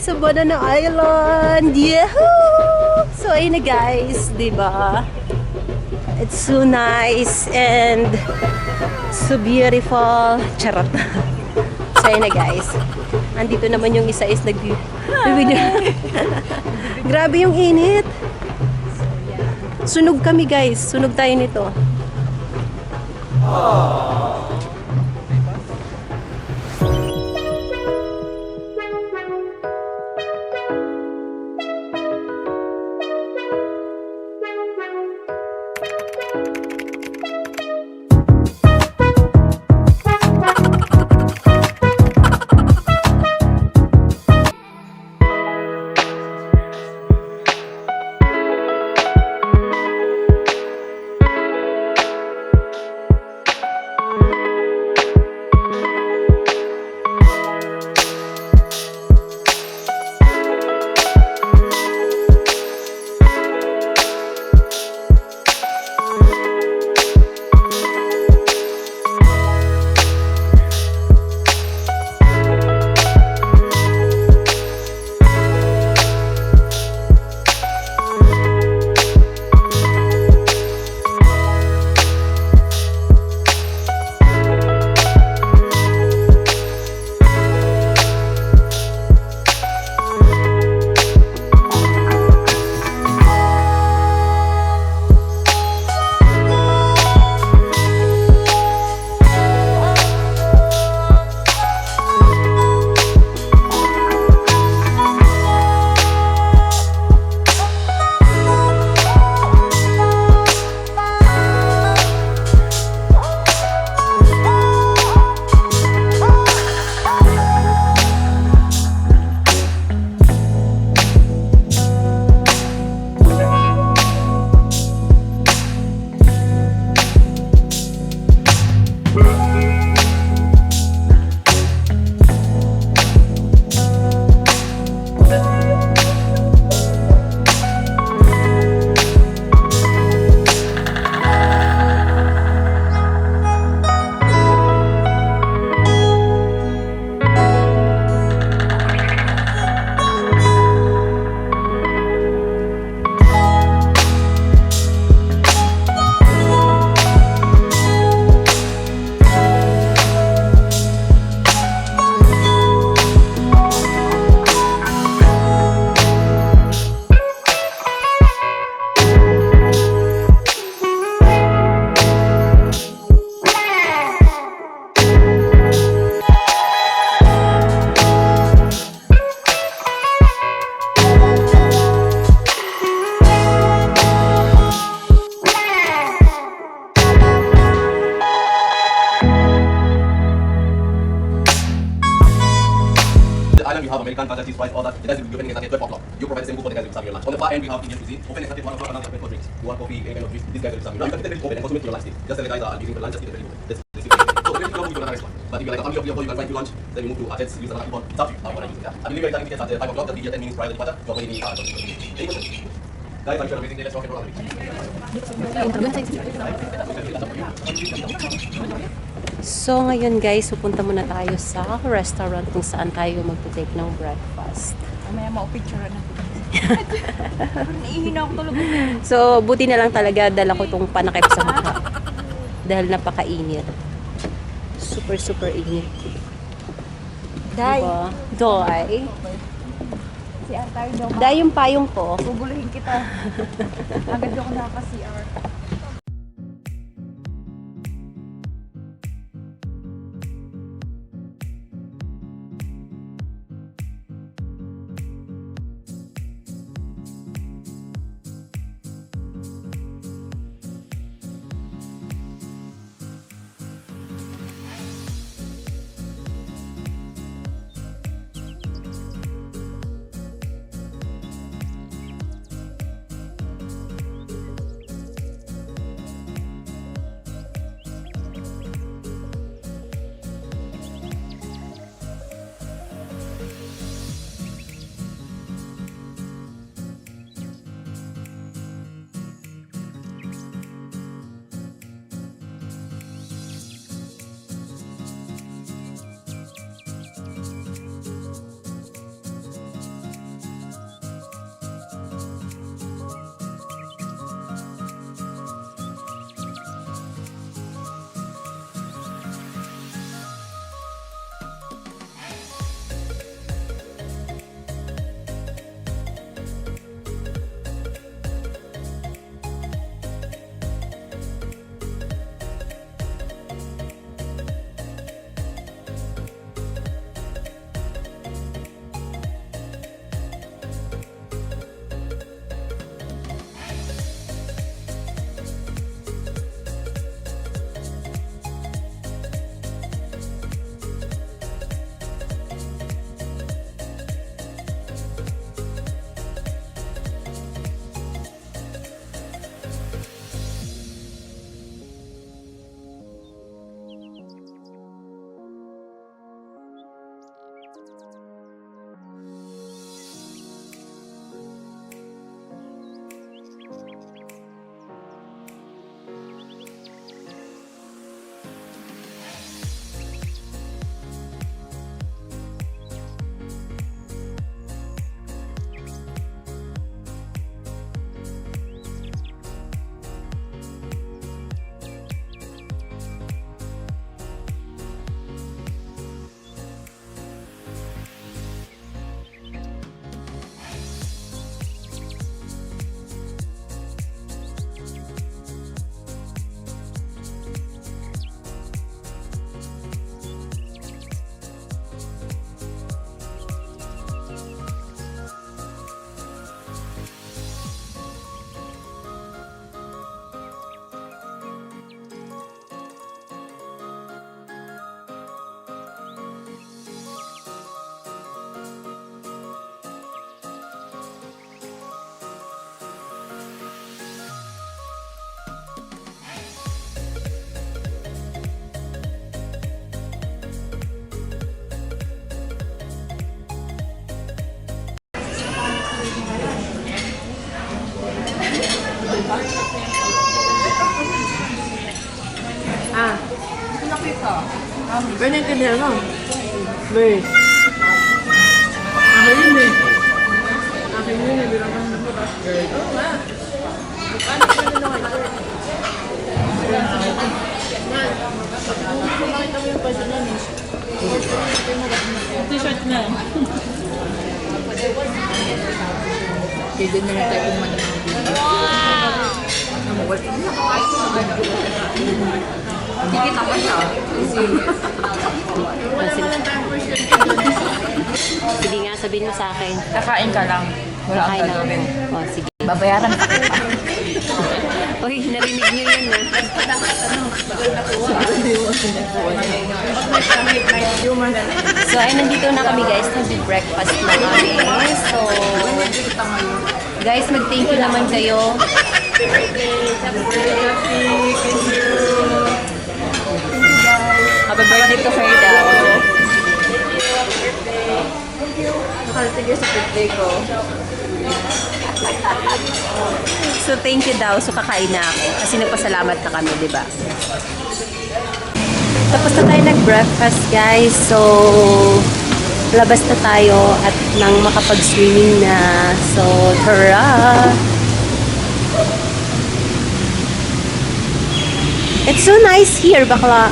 guys sa Banana Island. Yahoo! So ayun na guys, 'di ba? It's so nice and so beautiful. Charot. So ayun na guys. Andito naman yung isa is nag-video. Grabe yung init. Sunog kami guys. Sunog tayo nito. We have American culture, cheese fries, all that. The guys will be opening it at 12 o'clock. You provide the same food for the guys will be serving your lunch. On the far end, we have Indian cuisine. Open it at 1 o'clock, another for drinks. You want coffee, any kind of drinks, these guys will be serving you. Now you can keep it open and consume it to your lunch day. Just tell the guys that giving the lunch, just keep it ready. So if you don't move to another restaurant. But if you're like a family of your you can find your lunch, then you move to Artets, use another coupon. It's up to you how you want to use it. I believe you're dining tickets at 5 o'clock, just be here 10 minutes prior to departure. You already need any questions? Guys, I'm sure amazing day. Let's rock and roll. So ngayon guys, pupunta muna tayo sa restaurant kung saan tayo magte-take ng breakfast. Mamaya mau-picture na. Naiihina ako tulog. So buti na lang talaga dala ko tong panakip sa mukha. Dahil napakainit. Super super init. Day. Diba? Doy. Si Atay daw. Day yung payong ko. Bubuluhin kita. Agad ako nakaka-CR. Pero naintindihan mo. May. Akin yun eh. Akin yun eh. Bilang kang nabutas. Oo nga. Paano ka na naman? Makita mo yung pwede na eh. T-shirt na. Pwede na rin tayo kumain ng video. Tikit ako siya. Sige nga, sabihin mo sa akin. Kakain ka lang. Wala kang Kakain na ako. gagawin. Oh, sige. Babayaran ka pa. Uy, narinig niyo yun na. So, ay nandito na kami guys. Nag-breakfast na kami. So, guys, mag-thank you naman kayo. Happy birthday to Ferda. Nakarating sa birthday ko. So, thank you daw. So, kakain na ako. Kasi nagpasalamat na kami, di ba? Tapos na tayo nag-breakfast, guys. So, labas na tayo at nang makapag-swimming na. So, tara! It's so nice here, bakla.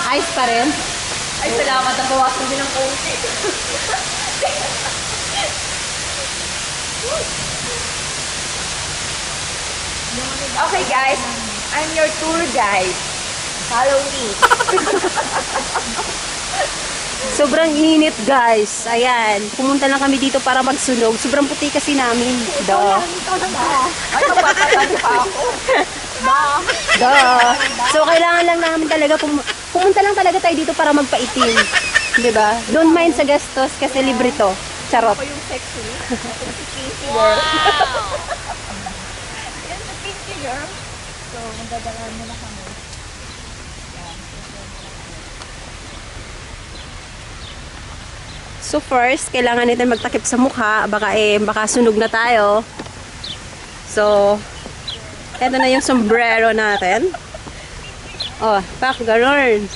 Ayos pa rin. Ay, salamat. Nabawasan din ng konti. Okay, guys. I'm your tour guide. Follow me. Sobrang init, guys. Ayan. Pumunta lang kami dito para magsunog. Sobrang puti kasi namin. Duh. Ay, mapapatalo pa ako. Duh. So, kailangan lang namin talaga pumunta lang talaga tayo dito para magpaitim. 'Di ba? Don't mind sa gastos kasi libre to. Charot. Ako yung sexy. Pinky girl. Yan sa pinky girl. So, magdadalaan mo na kami. So first, kailangan natin magtakip sa mukha. Baka sunog na tayo. So, eto na yung sombrero natin. Oh, pak, ganon.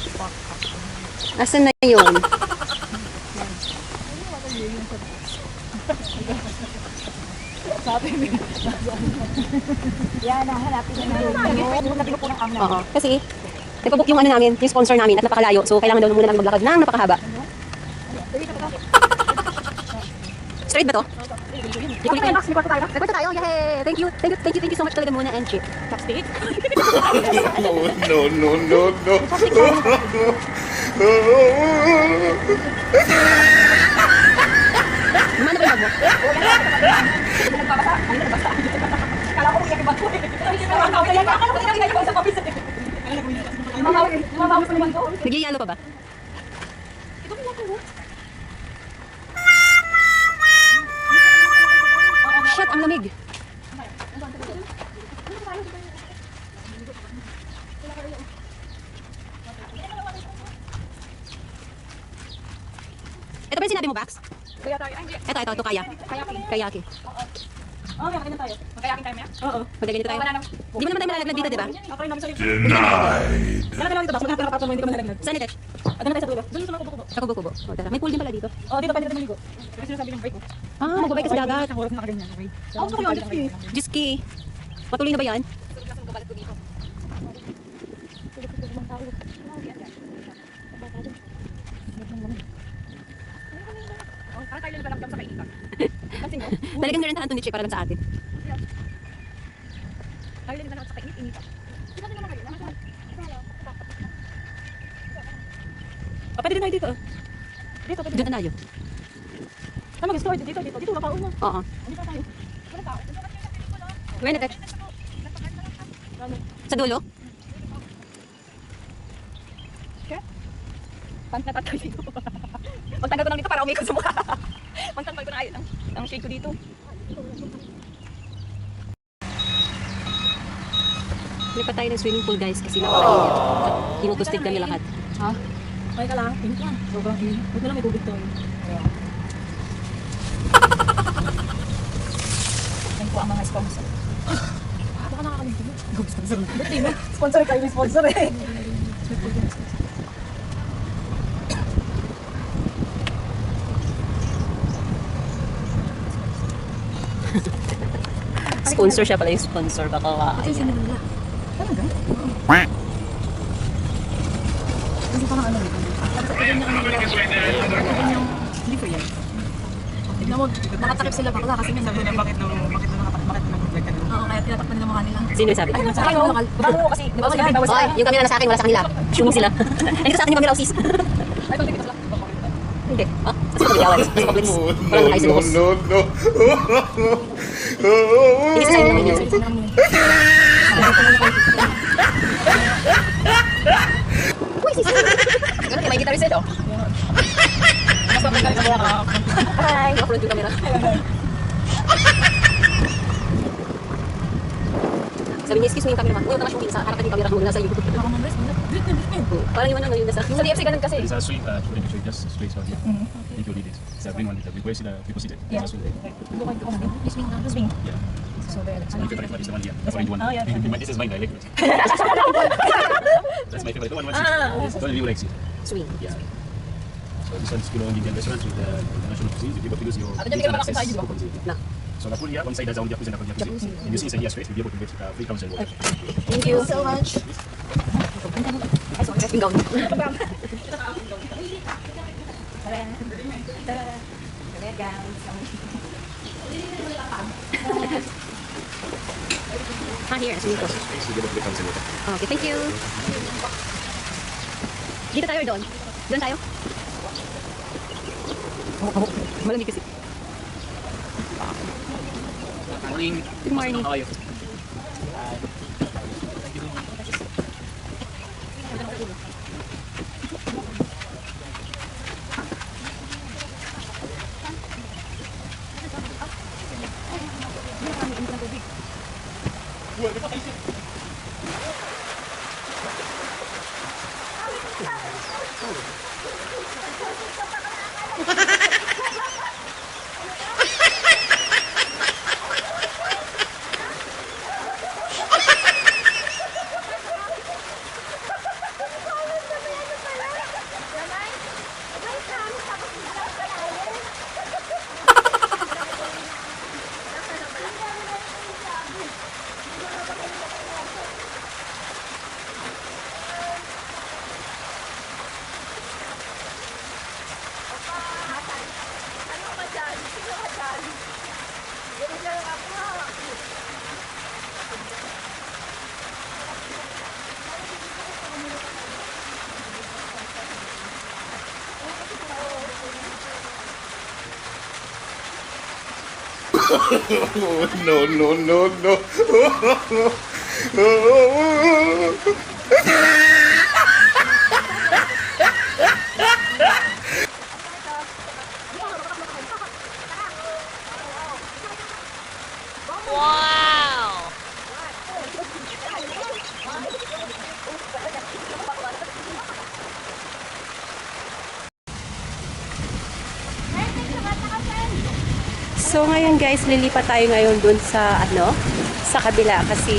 Asan na yun? Yan, nahanapin na namin. Po ng amna. Oo. Kasi, nagpabook yung ano namin, yung sponsor namin at napakalayo. So, kailangan daw muna namin maglakad ng napakahaba. Straight ba to? Ikulit tayo. Nagpunta tayo. Yay! Thank you so much talaga muna and chip. Chopstick? No, no, no, no. Gumana ba yung bag mo? Kala ko umiyak yung bato eh. Nagyayalo pa ba? Shit, ang lamig. Ito ba yung sinabi mo, Bax? Kaya tayo. Ay, hindi. Ito, kaya. Kayaki. Oo, kakayakin tayo. Magkayakin tayo, Maya? Oo. Magaganito tayo. Di mo naman tayo malalaglag dito, di ba? Okay, namin sa'yo. Denied. Kailan ka lang dito, Bax? Magkakaroon ka pa mo, hindi ka manalaglag. Saan ito? Ano na tayo sa tulo? Doon sa mga kubo-kubo. Sa kubo-kubo. O, tara. May pool din pala dito. Oo, dito pwede natin maligo. Kasi sinasabi ng break ko. Ah, magbabay ka sa dagat. Ang oras na kaganyan, okay? Oo, gusto ko yun, jet ski. Jet ski. Patuloy na ba yan? Parang tayo lang sa kainitan. Talagang narentahan to ni Che para lang sa atin. Pwede din tayo dito. Dito, pwede. Dito tayo. Saan mag-store? Dito, dito. Dito, makaon mo. Oo. Dito tayo. Where na touch? Sa dulo? Pantapad ko dito. Magtanggal ko lang dito para umikot sa mukha. Magtanggal ko na ayun ang shade ko dito. Lipat tayo ng swimming pool guys kasi napakainit. Tinutustig kami lahat. Ha? Okay ka lang? Init lang. Sobrang init. Huwag na lang may tubig to. Thank po ang mga sponsor. Baka nakakalimutan mo. Go sponsor na. Buti mo. Sponsor kayo, may sponsor eh. Sponsor siya pala yung sponsor. Baka Kasi nila. Talaga? Kasi parang ano nito. Tapos tignan niya ano nila. Tignan yung hindi ko yan. Tignan mo, makatakip sila bakla kasi may sabi na bakit nag-vlog ka doon. Oo, kaya tinatakpan nila mukha nila. Sino yung sabi? Ay, sa akin, bakal. Bango kasi, di ba sila bawal Oy, yung camera na sa akin, wala sa kanila. Suming sila. Ay, dito sa akin yung camera, sis. Ay, konti kita sila. Hindi. Ah, kasi pag-iawan. Mas complex. No, Walang nakay sa no, lubos. no, no. Hindi sa naman yun. Uy, sis. Ganun, may guitarist ito. Mas mapagkali sa buha. Hi, upload yung camera. Sabi niya, excuse me yung cameraman. Ngayon naman yung sa harapan yung camera mo nasa YouTube. Ako mong rest, wala. Grit na, grit na. Parang yung ano, yung nasa... Sa DFC ganun kasi. There's a suite, just straight out here. If you need it. It's a green one. Where's the people seated? Yeah. There's a suite there. Bukod ko kami. Swing na, swing. Yeah. So, there. So my favorite one is the one here. The This orange one? one. Oh, yeah. This is mine. I like it. That's my favorite. The one it's only you likes it. Swing. Yeah. So this one's below Indian restaurant with the national cuisine. You'll be able to use your Ah, dyan, access bigyan mo na coupons. Na. So the pool here, one side has a jacuzzi and a jacuzzi. And you see inside here straight, you'll be able to get free council water. Thank you. So much. Ay, sorry, resting gown. Ah, here, swimming pool. Space, you'll be able to get council water. Okay, thank you. Dito tayo or doon? Doon tayo? Malamig kasi. Morning. Good morning. How are you? No, no, no, no. So ngayon guys, lilipat tayo ngayon dun sa sa kabila kasi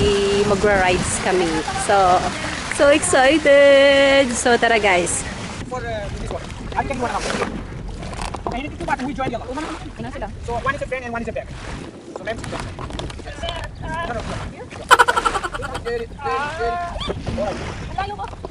magra-rides kami. So excited. So tara guys. For this one. I'm taking one out. Okay, you need to we join the other. Ina sila. So one is a front and one is a back. So let's go. No, no, no. Get it. Layo ko.